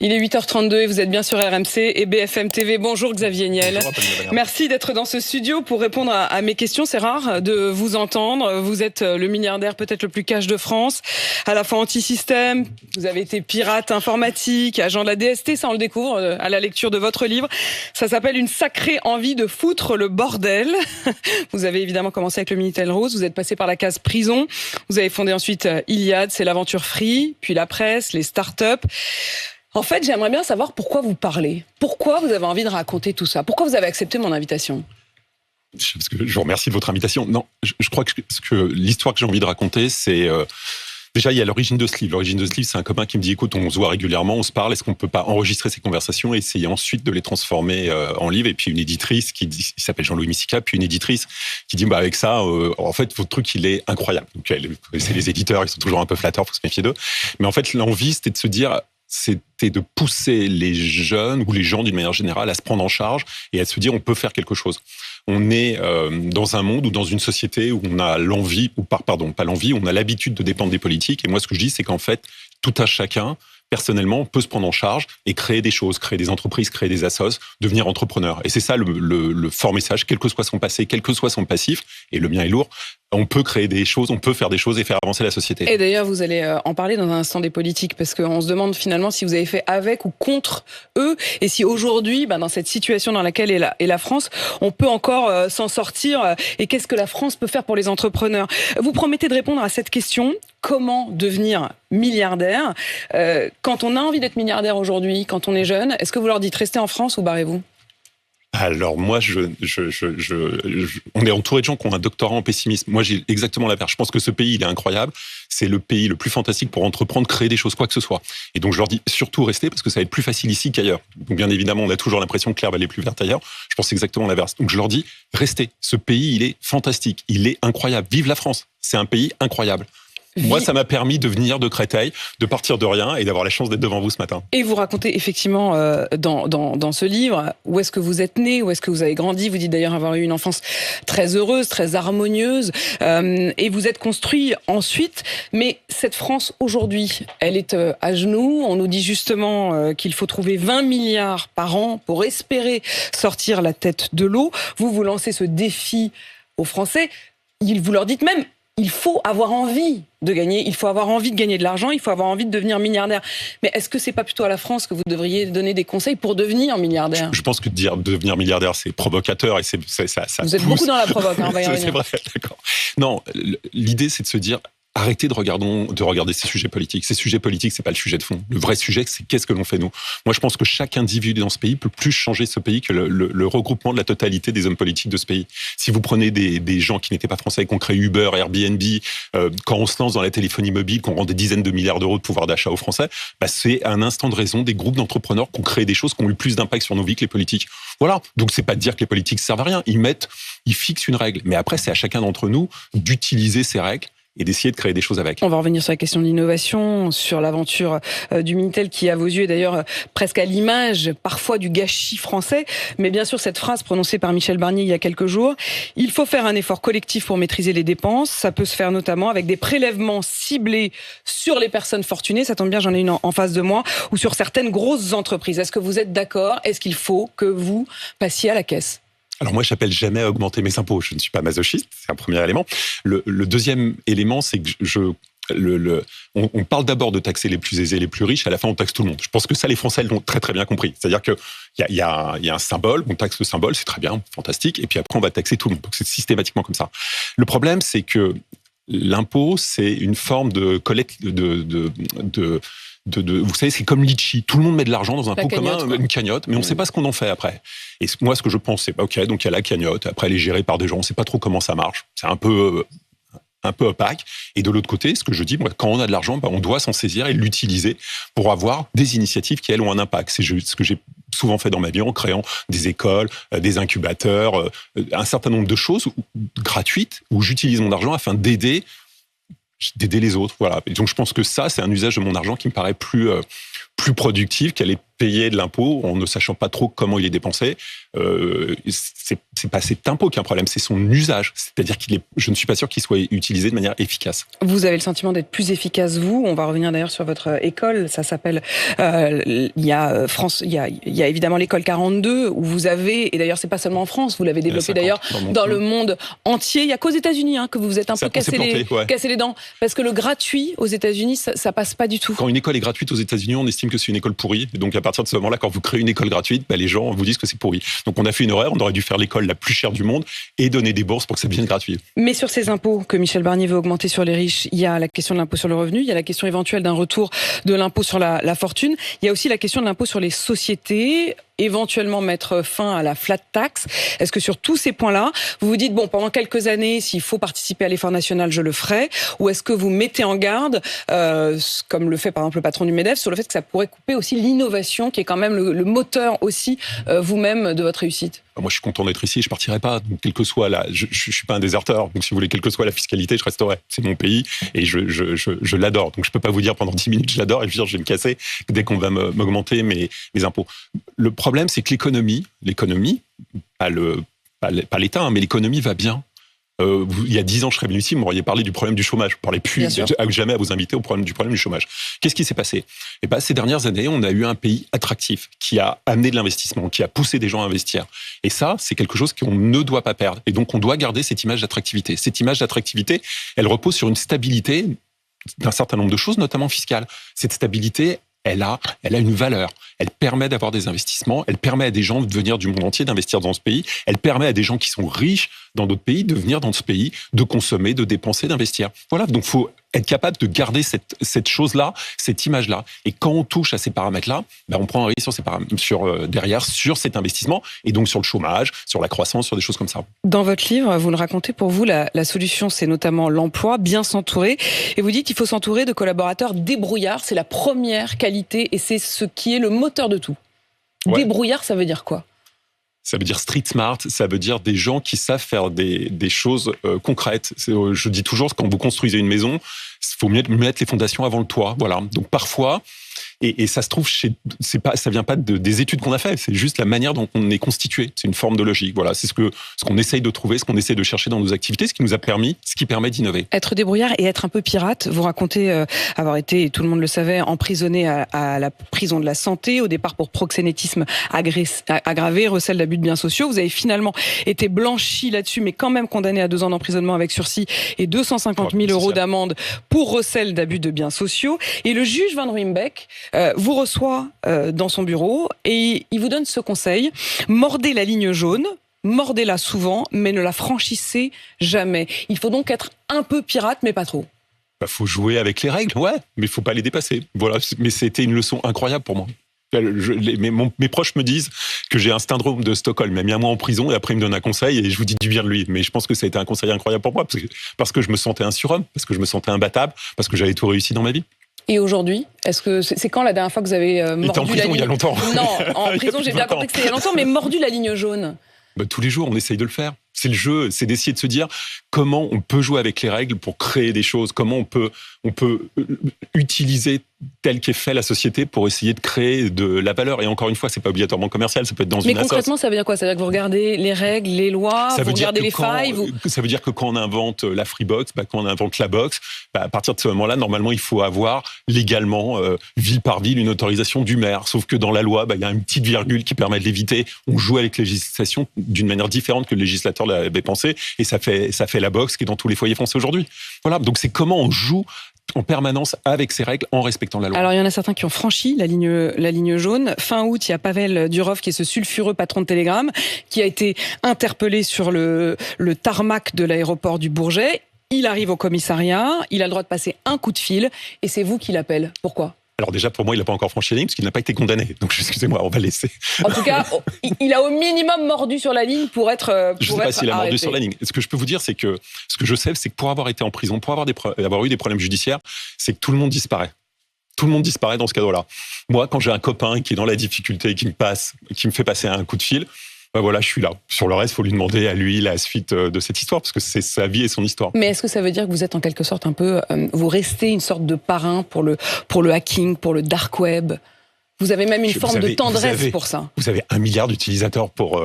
Il est 8h32 et vous êtes bien sur RMC et BFM TV. Bonjour Xavier Niel. Bonjour, merci d'être dans ce studio pour répondre à mes questions. C'est rare de vous entendre. Vous êtes le milliardaire peut-être le plus cash de France, à la fois anti-système. Vous avez été pirate informatique, agent de la DST, ça on le découvre à la lecture de votre livre. Ça s'appelle Une sacrée envie de foutre le bordel. Vous avez évidemment commencé avec le Minitel Rose, vous êtes passé par la case prison. Vous avez fondé ensuite Iliad, c'est l'aventure free, puis la presse, les startups. En fait, j'aimerais bien savoir pourquoi vous parlez. Pourquoi vous avez envie de raconter tout ça? Pourquoi vous avez accepté mon invitation? Parce que je vous remercie de votre invitation. Non, je crois que l'histoire que j'ai envie de raconter, c'est... déjà, il y a l'origine de ce livre. L'origine de ce livre, c'est un copain qui me dit, écoute, on se voit régulièrement, on se parle, est-ce qu'on peut pas enregistrer ces conversations et essayer ensuite de les transformer en livre? Et puis une éditrice qui s'appelle Jean-Louis Missica, puis une éditrice qui dit, avec ça, en fait, votre truc, il est incroyable. Donc, c'est les éditeurs, ils sont toujours un peu flatteurs, faut se méfier d'eux. Mais en fait, l'envie, c'était de se dire... c'était de pousser les jeunes ou les gens d'une manière générale à se prendre en charge et à se dire on peut faire quelque chose. On est dans un monde ou dans une société où on a l'envie, pas l'envie, on a l'habitude de dépendre des politiques. Et moi, ce que je dis, c'est qu'en fait, tout à chacun, personnellement, peut se prendre en charge et créer des choses, créer des entreprises, créer des assos, devenir entrepreneur. Et c'est ça le fort message, quel que soit son passé, quel que soit son passif, et le mien est lourd, on peut créer des choses, on peut faire des choses et faire avancer la société. Et d'ailleurs, vous allez en parler dans un instant des politiques, parce qu'on se demande finalement si vous avez fait avec ou contre eux, et si aujourd'hui, dans cette situation dans laquelle est la France, on peut encore s'en sortir, et qu'est-ce que la France peut faire pour les entrepreneurs? Vous promettez de répondre à cette question, comment devenir milliardaire? Quand on a envie d'être milliardaire aujourd'hui, quand on est jeune, est-ce que vous leur dites restez en France ou barrez-vous? Alors moi, on est entouré de gens qui ont un doctorat en pessimisme. Moi, j'ai exactement l'inverse. Je pense que ce pays, il est incroyable. C'est le pays le plus fantastique pour entreprendre, créer des choses, quoi que ce soit. Et donc, je leur dis surtout restez parce que ça va être plus facile ici qu'ailleurs. Donc, bien évidemment, on a toujours l'impression que l'herbe elle est plus verte ailleurs. Je pense exactement l'inverse. Donc, je leur dis restez. Ce pays, il est fantastique. Il est incroyable. Vive la France. C'est un pays incroyable. Moi, ça m'a permis de venir de Créteil, de partir de rien et d'avoir la chance d'être devant vous ce matin. Et vous racontez effectivement dans ce livre où est-ce que vous êtes né, où est-ce que vous avez grandi. Vous dites d'ailleurs avoir eu une enfance très heureuse, très harmonieuse, et vous êtes construit ensuite. Mais cette France aujourd'hui, elle est à genoux. On nous dit justement qu'il faut trouver 20 milliards par an pour espérer sortir la tête de l'eau. Vous lancez ce défi aux Français. Vous leur dites même... il faut avoir envie de gagner, il faut avoir envie de gagner de l'argent, il faut avoir envie de devenir milliardaire. Mais est-ce que c'est pas plutôt à la France que vous devriez donner des conseils pour devenir milliardaire? Je pense que dire devenir milliardaire, c'est provocateur et ça vous êtes beaucoup dans la provoque, on va y revenir. C'est vrai, d'accord. Non, l'idée c'est de se dire arrêtez de regarder ces sujets politiques. Ces sujets politiques, c'est pas le sujet de fond. Le vrai sujet, c'est qu'est-ce que l'on fait nous. Moi, je pense que chaque individu dans ce pays peut plus changer ce pays que le regroupement de la totalité des hommes politiques de ce pays. Si vous prenez des gens qui n'étaient pas français, qu'on crée Uber, Airbnb, quand on se lance dans la téléphonie mobile, qu'on rend des dizaines de milliards d'euros de pouvoir d'achat aux Français, c'est un instant de raison des groupes d'entrepreneurs qui ont créé des choses qui ont eu plus d'impact sur nos vies que les politiques. Voilà. Donc, c'est pas de dire que les politiques servent à rien. Ils fixent une règle. Mais après, c'est à chacun d'entre nous d'utiliser ces règles et d'essayer de créer des choses avec. On va revenir sur la question de l'innovation, sur l'aventure du Minitel qui, à vos yeux, est d'ailleurs presque à l'image, parfois, du gâchis français. Mais bien sûr, cette phrase prononcée par Michel Barnier il y a quelques jours, il faut faire un effort collectif pour maîtriser les dépenses. Ça peut se faire notamment avec des prélèvements ciblés sur les personnes fortunées. Ça tombe bien, j'en ai une en face de moi, ou sur certaines grosses entreprises. Est-ce que vous êtes d'accord? Est-ce qu'il faut que vous passiez à la caisse? Alors moi, j'appelle jamais à augmenter mes impôts. Je ne suis pas masochiste, c'est un premier élément. Le deuxième élément, c'est que on parle d'abord de taxer les plus aisés, les plus riches. À la fin, on taxe tout le monde. Je pense que ça, les Français l'ont très très bien compris. C'est-à-dire que il y a un symbole, on taxe le symbole, c'est très bien, fantastique. Et puis après, on va taxer tout le monde. Donc c'est systématiquement comme ça. Le problème, c'est que l'impôt, c'est une forme de collecte vous savez, c'est comme litchi. Tout le monde met de l'argent dans un pot commun, une cagnotte, mais on ne sait pas ce qu'on en fait après. Et moi, ce que je pense, c'est ok, donc il y a la cagnotte. Après, elle est gérée par des gens. On ne sait pas trop comment ça marche. C'est un peu opaque. Et de l'autre côté, ce que je dis, moi, quand on a de l'argent, on doit s'en saisir et l'utiliser pour avoir des initiatives qui, elles, ont un impact. C'est ce que j'ai souvent fait dans ma vie en créant des écoles, des incubateurs, un certain nombre de choses gratuites où j'utilise mon argent afin d'aider les autres. Voilà. Et donc, je pense que ça, c'est un usage de mon argent qui me paraît plus plus productif qu'aller payer de l'impôt en ne sachant pas trop comment il est dépensé. C'est pas cet impôt qui est un problème, c'est son usage. C'est-à-dire je ne suis pas sûr qu'il soit utilisé de manière efficace. Vous avez le sentiment d'être plus efficace, vous. On va revenir d'ailleurs sur votre école. Ça s'appelle, il y a évidemment l'école 42 où vous avez, et d'ailleurs c'est pas seulement en France, vous l'avez développé d'ailleurs dans le monde entier. Il y a qu'aux États-Unis que vous vous êtes un peu cassé les dents, parce que le gratuit aux États-Unis, ça passe pas du tout. Quand une école est gratuite aux États-Unis, on estime que c'est une école pourrie. Et donc à partir de ce moment-là, quand vous créez une école gratuite, les gens vous disent que c'est pourri. Donc on a fait une erreur. On aurait dû faire l'école la plus chère du monde et donner des bourses pour que ça devienne gratuit. Mais sur ces impôts que Michel Barnier veut augmenter sur les riches, il y a la question de l'impôt sur le revenu, il y a la question éventuelle d'un retour de l'impôt sur la fortune, il y a aussi la question de l'impôt sur les sociétés, éventuellement mettre fin à la flat tax. Est-ce que sur tous ces points-là, vous vous dites, pendant quelques années, s'il faut participer à l'effort national, je le ferai, ou est-ce que vous mettez en garde, comme le fait par exemple le patron du MEDEF, sur le fait que ça pourrait couper aussi l'innovation, qui est quand même le moteur aussi, vous-même, de votre réussite? Moi, je suis content d'être ici, je partirai pas. Donc, quelle que soit je suis pas un déserteur. Donc, si vous voulez, quelle que soit la fiscalité, je resterai. C'est mon pays et je l'adore. Donc, je peux pas vous dire pendant 10 minutes, je l'adore et je vais me casser dès qu'on va m'augmenter mes impôts. Le problème, c'est que l'économie, pas l'État, mais l'économie va bien. Il y a 10 ans, je serais venu ici, vous m'auriez parlé du problème du chômage. Je ne parlais plus jamais à vous inviter du problème du chômage. Qu'est-ce qui s'est passé? Ces dernières années, on a eu un pays attractif qui a amené de l'investissement, qui a poussé des gens à investir. Et ça, c'est quelque chose qu'on ne doit pas perdre. Et donc, on doit garder cette image d'attractivité. Cette image d'attractivité, elle repose sur une stabilité d'un certain nombre de choses, notamment fiscales. Cette stabilité, elle a une valeur. Elle permet d'avoir des investissements. Elle permet à des gens de venir du monde entier, d'investir dans ce pays. Elle permet à des gens qui sont riches dans d'autres pays de venir dans ce pays, de consommer, de dépenser, d'investir. Voilà, donc il faut être capable de garder cette chose-là, cette image-là. Et quand on touche à ces paramètres-là, on prend un risque derrière sur cet investissement et donc sur le chômage, sur la croissance, sur des choses comme ça. Dans votre livre, vous le racontez, pour vous, la solution, c'est notamment l'emploi, bien s'entourer. Et vous dites qu'il faut s'entourer de collaborateurs débrouillards. C'est la première qualité et c'est ce qui est le moteur de tout. Ouais. Débrouillard, ça veut dire quoi? Ça veut dire street smart, ça veut dire des gens qui savent faire des choses concrètes. Je dis toujours, quand vous construisez une maison, il faut mieux mettre les fondations avant le toit. Voilà. Donc parfois, et ça se trouve, ça vient pas des études qu'on a faites, c'est juste la manière dont on est constitué. C'est une forme de logique. Voilà, c'est ce qu'on essaye de trouver, ce qu'on essaye de chercher dans nos activités, ce qui permet d'innover. Être débrouillard et être un peu pirate. Vous racontez avoir été, et tout le monde le savait, emprisonné à la prison de la Santé, au départ pour proxénétisme aggravé, recel d'abus de biens sociaux. Vous avez finalement été blanchi là-dessus, mais quand même condamné à 2 ans d'emprisonnement avec sursis et 250 000 euros d'amende pour recel d'abus de biens sociaux. Et le juge Van Ruymbeck vous reçoit dans son bureau et il vous donne ce conseil: mordez la ligne jaune, mordez-la souvent, mais ne la franchissez jamais. Il faut donc être un peu pirate, mais pas trop. Faut jouer avec les règles, ouais, mais il faut pas les dépasser. Voilà, mais c'était une leçon incroyable pour moi. Mes proches me disent que j'ai un syndrome de Stockholm. Il m'a mis un mois en prison et après il me donne un conseil et je vous dis du bien de lui. Mais je pense que ça a été un conseil incroyable pour moi parce que je me sentais un surhomme, parce que je me sentais imbattable, parce que j'avais tout réussi dans ma vie. Et aujourd'hui, est-ce que c'est quand la dernière fois que vous avez mordu en prison, la ligne? Il y a longtemps. Non, en prison, j'ai bien compris que c'était il y a longtemps, mais mordu la ligne jaune. Tous les jours, on essaye de le faire. C'est le jeu, c'est d'essayer de se dire comment on peut jouer avec les règles pour créer des choses, comment on peut utiliser tel qu'est fait la société pour essayer de créer de la valeur. Et encore une fois, c'est pas obligatoirement commercial, ça peut être dans une assoce. Mais concrètement, ça veut dire quoi? Ça veut dire que vous regardez les règles, les lois, vous regardez les failles. Ça veut dire que quand on invente la Freebox, quand on invente la box, à partir de ce moment-là, normalement, il faut avoir légalement, ville par ville, une autorisation du maire. Sauf que dans la loi, il y a une petite virgule qui permet de l'éviter. On joue avec la législation d'une manière différente que le législateur l'avait pensé, et ça fait la box qui est dans tous les foyers français aujourd'hui. Voilà, donc c'est comment on joue en permanence avec ces règles en respectant la loi. Alors il y en a certains qui ont franchi la ligne jaune. Fin août, il y a Pavel Durov qui est ce sulfureux patron de Telegram qui a été interpellé sur le tarmac de l'aéroport du Bourget. Il arrive au commissariat, il a le droit de passer un coup de fil et c'est vous qui l'appelle. Pourquoi ? Alors déjà, pour moi, il n'a pas encore franchi la ligne parce qu'il n'a pas été condamné. Donc, excusez-moi, on va laisser. En tout cas, il a au minimum mordu sur la ligne pour être Je ne sais pas s'il a mordu sur la ligne. Ce que je peux vous dire, c'est que ce que je sais, c'est que pour avoir été en prison, pour avoir eu des problèmes judiciaires, c'est que tout le monde disparaît. Tout le monde disparaît dans ce cadre-là. Moi, quand j'ai un copain qui est dans la difficulté, qui me fait passer un coup de fil, voilà, je suis là. Sur le reste, il faut lui demander à lui la suite de cette histoire, parce que c'est sa vie et son histoire. Mais est-ce que ça veut dire que vous êtes en quelque sorte un peu... vous restez une sorte de parrain pour le hacking, pour le dark web ? Vous avez même une forme de tendresse pour ça. Vous avez 1 milliard d'utilisateurs pour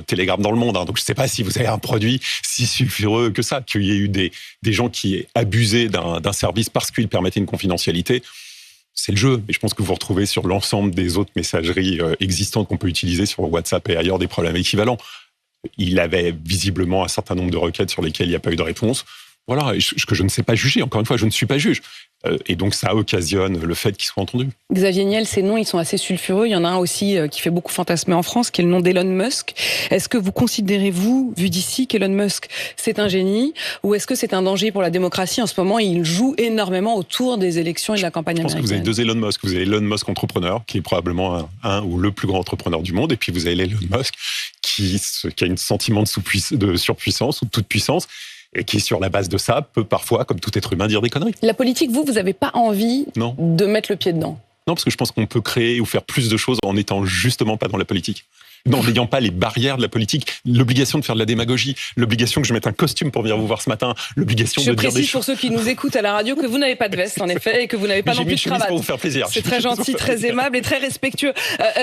Telegram dans le monde. Donc, je ne sais pas si vous avez un produit si sulfureux que ça, qu'il y ait eu des gens qui aient abusé d'un service parce qu'il permettait une confidentialité. C'est le jeu. Mais je pense que vous retrouvez sur l'ensemble des autres messageries existantes qu'on peut utiliser sur WhatsApp et ailleurs des problèmes équivalents. Il avait visiblement un certain nombre de requêtes sur lesquelles il n'y a pas eu de réponse. Voilà, que je ne sais pas juger. Encore une fois, je ne suis pas juge. Et donc, ça occasionne le fait qu'ils soient entendus. Xavier Niel, ces noms, ils sont assez sulfureux. Il y en a un aussi qui fait beaucoup fantasmer en France, qui est le nom d'Elon Musk. Est-ce que vous considérez, vous, vu d'ici, qu'Elon Musk, c'est un génie, ou est-ce que c'est un danger pour la démocratie? En ce moment, il joue énormément autour des élections et de la campagne américaine. Je pense que vous avez 2 Elon Musk. Vous avez Elon Musk entrepreneur, qui est probablement un ou le plus grand entrepreneur du monde, et puis vous avez Elon Musk qui a un sentiment de surpuissance ou de toute puissance, et qui, sur la base de ça, peut parfois, comme tout être humain, dire des conneries. La politique, vous n'avez pas envie de mettre le pied dedans? Non, parce que je pense qu'on peut créer ou faire plus de choses en n'étant justement pas dans la politique. En n'ayant pas les barrières de la politique, l'obligation de faire de la démagogie, l'obligation que je mette un costume pour venir vous voir ce matin, l'obligation de dire des choses. Je précise pour ceux qui nous écoutent à la radio que vous n'avez pas de veste, en effet, et que vous n'avez pas non plus de cravate. Pour vous faire plaisir. C'est très gentil, très aimable et très respectueux.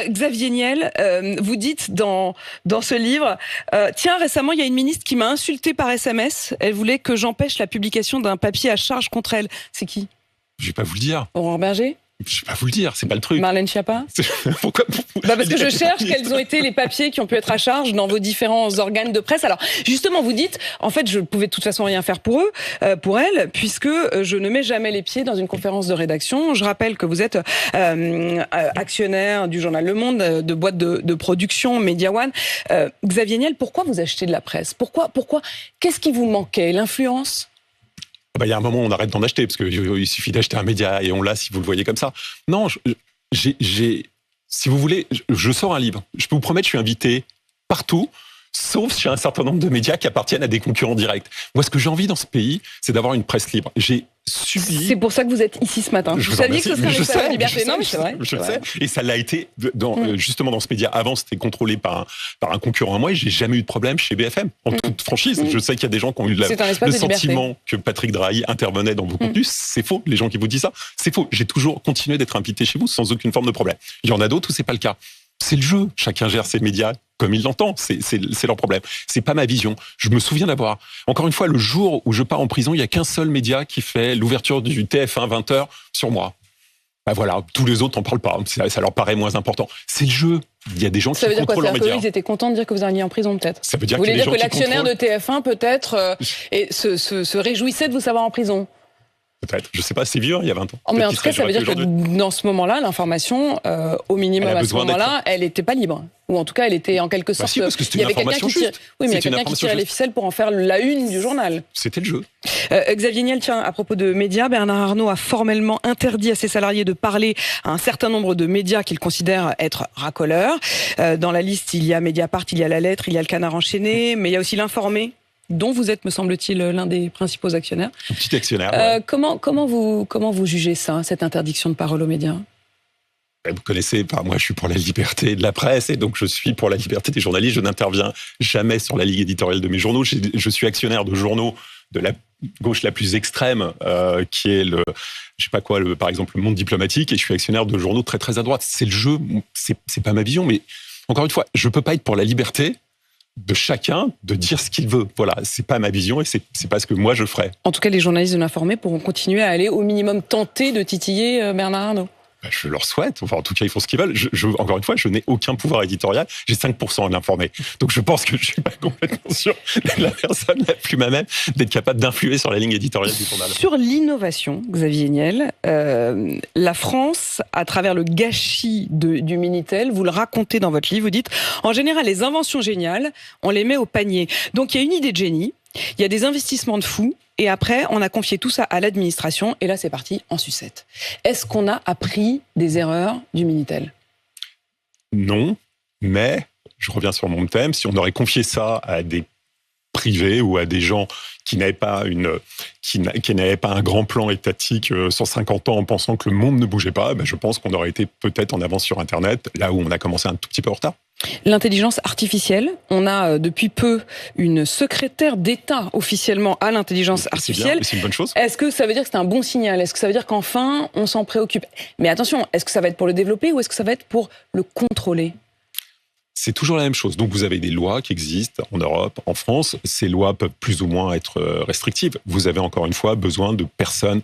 Xavier Niel, vous dites dans ce livre, tiens, récemment, il y a une ministre qui m'a insulté par SMS. Elle voulait que j'empêche la publication d'un papier à charge contre elle. C'est qui? Je vais pas vous le dire. Aurore Berger? Je ne vais pas vous le dire, c'est pas le truc. Marlène Schiappa? Pourquoi? Parce que je cherche quels ont été les papiers qui ont pu être à charge dans vos différents organes de presse. Alors, justement, vous dites, en fait, je ne pouvais de toute façon rien faire pour elle, puisque je ne mets jamais les pieds dans une conférence de rédaction. Je rappelle que vous êtes actionnaire du journal Le Monde, de boîte de production, Media One. Xavier Niel, pourquoi vous achetez de la presse? Pourquoi? Qu'est-ce qui vous manquait? L'influence? Il y a un moment où on arrête d'en acheter, parce qu'il suffit d'acheter un média et on l'a si vous le voyez comme ça. Non, si vous voulez, je sors un livre. Je peux vous promettre, je suis invité partout, sauf chez un certain nombre de médias qui appartiennent à des concurrents directs. Moi, ce que j'ai envie dans ce pays, c'est d'avoir une presse libre. J'ai subi... C'est pour ça que vous êtes ici ce matin. Vous saviez que ce serait un espace de liberté. Non, mais c'est vrai. Je sais. Et ça l'a été, justement, dans ce média. Avant, c'était contrôlé par un concurrent à moi, et j'ai jamais eu de problème chez BFM. En toute franchise, je sais qu'il y a des gens qui ont eu le sentiment que Patrick Drahi intervenait dans vos contenus. C'est faux. Les gens qui vous disent ça, c'est faux. J'ai toujours continué d'être invité chez vous sans aucune forme de problème. Il y en a d'autres où c'est pas le cas. C'est le jeu. Chacun gère ses médias comme il l'entend. C'est leur problème. C'est pas ma vision. Je me souviens d'avoir, encore une fois, le jour où je pars en prison, il y a qu'un seul média qui fait l'ouverture du TF1 20h sur moi. Voilà, tous les autres n'en parlent pas. Ça leur paraît moins important. C'est le jeu. Il y a des gens qui contrôlent leurs médias. Ça veut dire quoi? Ils étaient contents de dire que vous alliez en prison, peut-être? Ça veut dire que l'actionnaire de TF1, peut-être, se réjouissait de vous savoir en prison? Peut-être. Je ne sais pas, c'est vieux, il y a 20 ans. Mais en tout cas, ça veut dire que dans ce moment-là, l'information, au minimum à ce moment-là, elle n'était pas libre. Ou en tout cas, elle était en quelque sorte... Si, parce que c'était une information juste. Oui, mais il y a quelqu'un qui tirait les ficelles pour en faire la une du journal. C'était le jeu. Xavier Niel, tiens, à propos de médias, Bernard Arnault a formellement interdit à ses salariés de parler à un certain nombre de médias qu'il considère être racoleurs. Dans la liste, il y a Mediapart, il y a La Lettre, il y a Le Canard enchaîné, mais il y a aussi L'Informé, dont vous êtes, me semble-t-il, l'un des principaux actionnaires. Un petit actionnaire. Ouais. Comment vous jugez ça, cette interdiction de parole aux médias? Vous connaissez, moi je suis pour la liberté de la presse et donc je suis pour la liberté des journalistes. Je n'interviens jamais sur la ligne éditoriale de mes journaux. Je suis actionnaire de journaux de la gauche la plus extrême, qui est par exemple le Monde diplomatique, et je suis actionnaire de journaux très très à droite. C'est le jeu, c'est pas ma vision, mais encore une fois, je peux pas être pour la liberté de chacun de dire ce qu'il veut. Voilà, c'est pas ma vision et c'est pas ce que moi je ferais. En tout cas, les journalistes de l'Informé pourront continuer à aller au minimum tenter de titiller Bernard Arnault. Je leur souhaite. Enfin, en tout cas, ils font ce qu'ils veulent. Encore une fois, je n'ai aucun pouvoir éditorial. J'ai 5% de l'Informé. Donc, je pense que je suis pas complètement sûr de la personne la plus moi-même d'être capable d'influer sur la ligne éditoriale du journal. Sur l'innovation, Xavier Niel, la France, à travers le gâchis du Minitel, vous le racontez dans votre livre, vous dites, en général, les inventions géniales, on les met au panier. Donc, il y a une idée de génie, il y a des investissements de fous, et après, on a confié tout ça à l'administration, et là, c'est parti en sucette. Est-ce qu'on a appris des erreurs du Minitel? Non, mais, je reviens sur mon thème, si on aurait confié ça à des privés ou à des gens qui n'avaient pas un grand plan étatique 150 ans en pensant que le monde ne bougeait pas, je pense qu'on aurait été peut-être en avance sur Internet, là où on a commencé un tout petit peu en retard. L'intelligence artificielle, on a depuis peu une secrétaire d'État officiellement à l'intelligence artificielle. C'est une bonne chose. Est-ce que ça veut dire que c'est un bon signal ? Est-ce que ça veut dire qu'enfin on s'en préoccupe ? Mais attention, est-ce que ça va être pour le développer ou est-ce que ça va être pour le contrôler ? C'est toujours la même chose. Donc, vous avez des lois qui existent en Europe, en France. Ces lois peuvent plus ou moins être restrictives. Vous avez encore une fois besoin de personnes.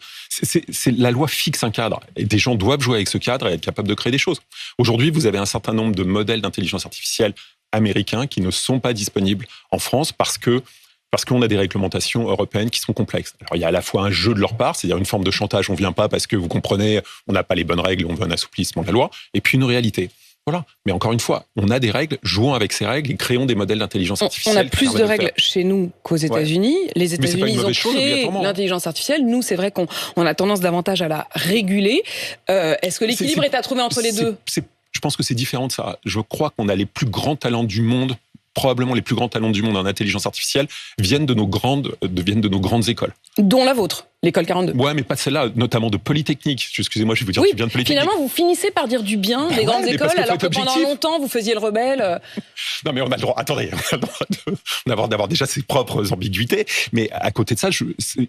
La loi fixe un cadre. Et des gens doivent jouer avec ce cadre et être capables de créer des choses. Aujourd'hui, vous avez un certain nombre de modèles d'intelligence artificielle américains qui ne sont pas disponibles en France parce qu'on a des réglementations européennes qui sont complexes. Alors, il y a à la fois un jeu de leur part, c'est-à-dire une forme de chantage, on ne vient pas parce que vous comprenez, on n'a pas les bonnes règles, on veut un assouplissement de la loi, et puis une réalité. Voilà. Mais encore une fois, on a des règles, jouons avec ces règles et créons des modèles d'intelligence artificielle. On a plus de règles chez nous qu'aux États-Unis. Ouais. Les États-Unis, ils ont créé l'intelligence artificielle. Nous, c'est vrai qu'on a tendance davantage à la réguler. Est-ce que l'équilibre est à trouver entre les deux ? Je pense que c'est différent de ça. Je crois qu'on a les plus grands talents du monde, probablement les plus grands talents du monde en intelligence artificielle, viennent de nos grandes écoles. Dont la vôtre, l'école 42. Ouais, mais pas celle-là, notamment de Polytechnique. Excusez-moi, je vais vous dire, oui, tu viens de Polytechnique. Finalement, vous finissez par dire du bien des grandes écoles, alors que pendant longtemps, vous faisiez le rebelle. Non, mais on a le droit, attendez, on a le droit d'avoir déjà ses propres ambiguïtés, mais à côté de ça,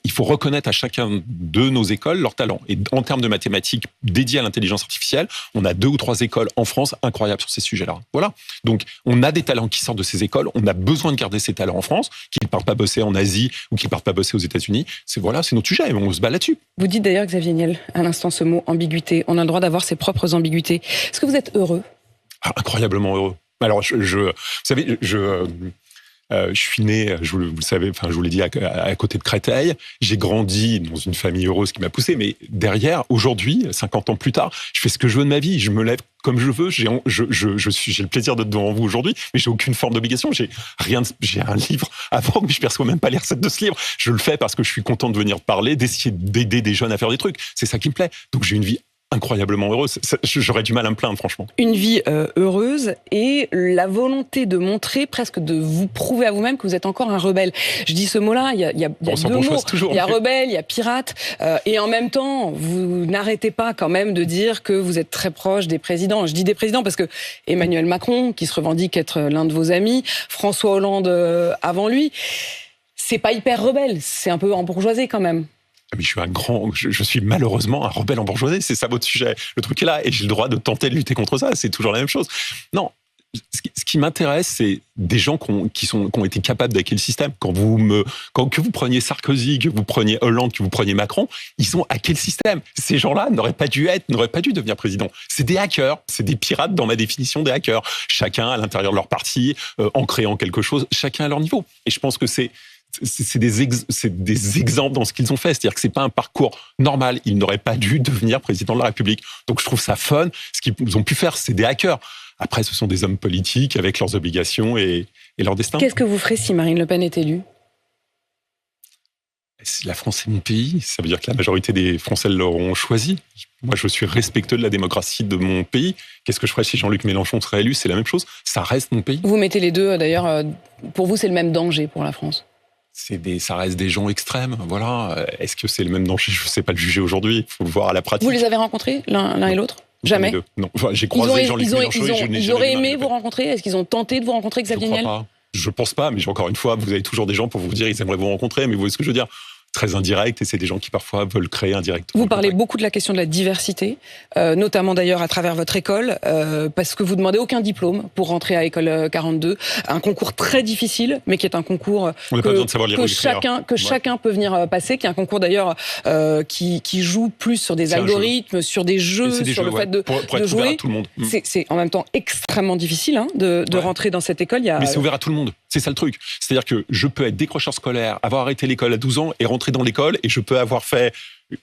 il faut reconnaître à chacun de nos écoles leurs talents. Et en termes de mathématiques dédiées à l'intelligence artificielle, on a 2 ou 3 écoles en France incroyables sur ces sujets-là. Voilà. Donc, on a des talents qui sortent de ces écoles, on a besoin de garder ces talents en France, qu'ils ne partent pas bosser en Asie ou qu'ils ne partent pas bosser aux États-Unis. C'est notre sujet, on se bat là-dessus. Vous dites d'ailleurs, Xavier Niel, à l'instant ce mot ambiguïté. On a le droit d'avoir ses propres ambiguïtés. Est-ce que vous êtes heureux ? Incroyablement heureux. Alors, vous savez, je suis né, vous le savez, je vous l'ai dit, à côté de Créteil. J'ai grandi dans une famille heureuse qui m'a poussé, mais derrière, aujourd'hui, 50 ans plus tard, je fais ce que je veux de ma vie. Je me lève comme je veux. J'ai le plaisir d'être devant vous aujourd'hui, mais j'ai aucune forme d'obligation. J'ai un livre à vendre, mais je perçois même pas les recettes de ce livre. Je le fais parce que je suis content de venir parler, d'essayer d'aider des jeunes à faire des trucs. C'est ça qui me plaît. Donc j'ai une vie incroyablement heureuse. J'aurais du mal à me plaindre, franchement. Une vie heureuse et la volonté de montrer, presque de vous prouver à vous-même que vous êtes encore un rebelle. Je dis ce mot-là, il y a 2 mots. Il y a rebelle, il y a pirate. Et en même temps, vous n'arrêtez pas quand même de dire que vous êtes très proche des présidents. Je dis des présidents parce que Emmanuel Macron, qui se revendique être l'un de vos amis, François Hollande avant lui, c'est pas hyper rebelle, c'est un peu embourgeoisé quand même. Mais je suis malheureusement un rebelle embourgeoisé, c'est ça votre sujet. Le truc est là, et j'ai le droit de tenter de lutter contre ça, c'est toujours la même chose. Non, ce qui m'intéresse, c'est des gens qui ont été capables d'hacker le système. Que vous preniez Sarkozy, que vous preniez Hollande, que vous preniez Macron, ils ont hacké le système. Ces gens-là n'auraient pas dû devenir président. C'est des hackers, c'est des pirates dans ma définition des hackers. Chacun à l'intérieur de leur parti, en créant quelque chose, chacun à leur niveau. Et je pense que c'est des exemples dans ce qu'ils ont fait. C'est-à-dire que c'est pas un parcours normal. Ils n'auraient pas dû devenir président de la République. Donc je trouve ça fun. Ce qu'ils ont pu faire, c'est des hackers. Après, ce sont des hommes politiques avec leurs obligations et leur destin. Qu'est-ce que vous ferez si Marine Le Pen est élue ? La France est mon pays. Ça veut dire que la majorité des Français l'auront choisi. Moi, je suis respectueux de la démocratie de mon pays. Qu'est-ce que je ferais si Jean-Luc Mélenchon serait élu ? C'est la même chose. Ça reste mon pays. Vous mettez les deux, d'ailleurs. Pour vous, c'est le même danger pour la France ? Ça reste des gens extrêmes, voilà. Est-ce que c'est le même danger ? Je ne sais pas le juger aujourd'hui. Il faut le voir à la pratique. Vous les avez rencontrés, l'un et l'autre ? Jamais ? Non, enfin, j'ai croisé Jean-Luc Mélenchon et je n'ai jamais... Ils auraient aimé vous rencontrer ? Est-ce qu'ils ont tenté de vous rencontrer, Xavier Niel ? Je pense pas, mais encore une fois, vous avez toujours des gens pour vous dire ils aimeraient vous rencontrer, mais vous voyez ce que je veux dire ? Très indirect, et c'est des gens qui parfois veulent créer indirectement. Vous parlez beaucoup de la question de la diversité, notamment d'ailleurs à travers votre école, parce que vous demandez aucun diplôme pour rentrer à l'école 42, un concours très difficile, mais qui est un concours que chacun peut venir passer, qui est un concours d'ailleurs qui joue plus sur des algorithmes, sur des jeux, sur le fait de jouer. Tout le monde. C'est en même temps extrêmement difficile de rentrer dans cette école. Mais c'est ouvert à tout le monde. C'est ça le truc. C'est-à-dire que je peux être décrocheur scolaire, avoir arrêté l'école à 12 ans et rentrer dans l'école, et je peux avoir fait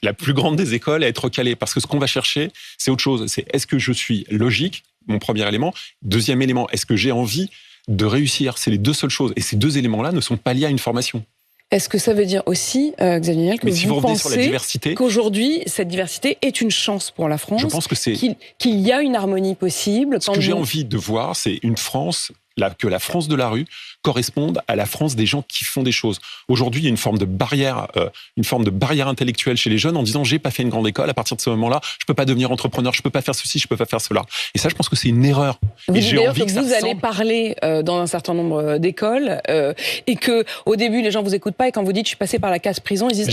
la plus grande des écoles et être recalé. Parce que ce qu'on va chercher, c'est autre chose. C'est est-ce que je suis logique, mon premier élément. Deuxième élément, est-ce que j'ai envie de réussir ? C'est les 2 seules choses. Et ces 2 éléments-là ne sont pas liés à une formation. Est-ce que ça veut dire aussi, Xavier Niel, que vous pensez qu'aujourd'hui, cette diversité est une chance pour la France ? Je pense que c'est... Qu'il y a une harmonie possible. Ce que j'ai envie de voir, c'est une France que la France de la rue corresponde à la France des gens qui font des choses. Aujourd'hui, il y a une forme de barrière intellectuelle chez les jeunes en disant j'ai pas fait une grande école, à partir de ce moment-là, je peux pas devenir entrepreneur, je peux pas faire ceci, je peux pas faire cela. Et ça, je pense que c'est une erreur. Vous et dites j'ai d'ailleurs envie que que vous allez parler dans un certain nombre d'écoles et que au début les gens vous écoutent pas et quand vous dites je suis passé par la case prison, ils disent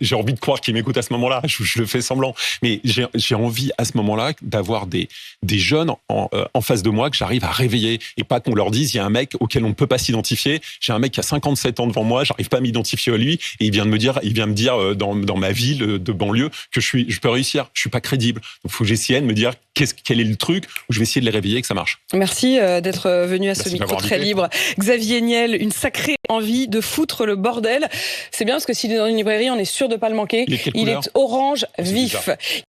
j'ai envie de croire qu'ils m'écoutent à ce moment-là. Je le fais semblant, mais j'ai envie à ce moment-là d'avoir des jeunes en face de moi que j'arrive à réveiller et pas qu'on leur dise il y a un mec auquel on ne peut pas s'identifier. J'ai un mec qui a 57 ans devant moi, j'arrive pas à m'identifier à lui et il vient me dire dans ma ville de banlieue que je peux réussir. Je suis pas crédible. Donc faut que j'essaie de me dire quel est le truc où je vais essayer de les réveiller et que ça marche. Merci d'être venu à ce micro très libre. Xavier Niel, une sacrée envie de foutre le bordel. C'est bien parce que s'il est dans une librairie, on est sûr de pas le manquer. Il est orange vif.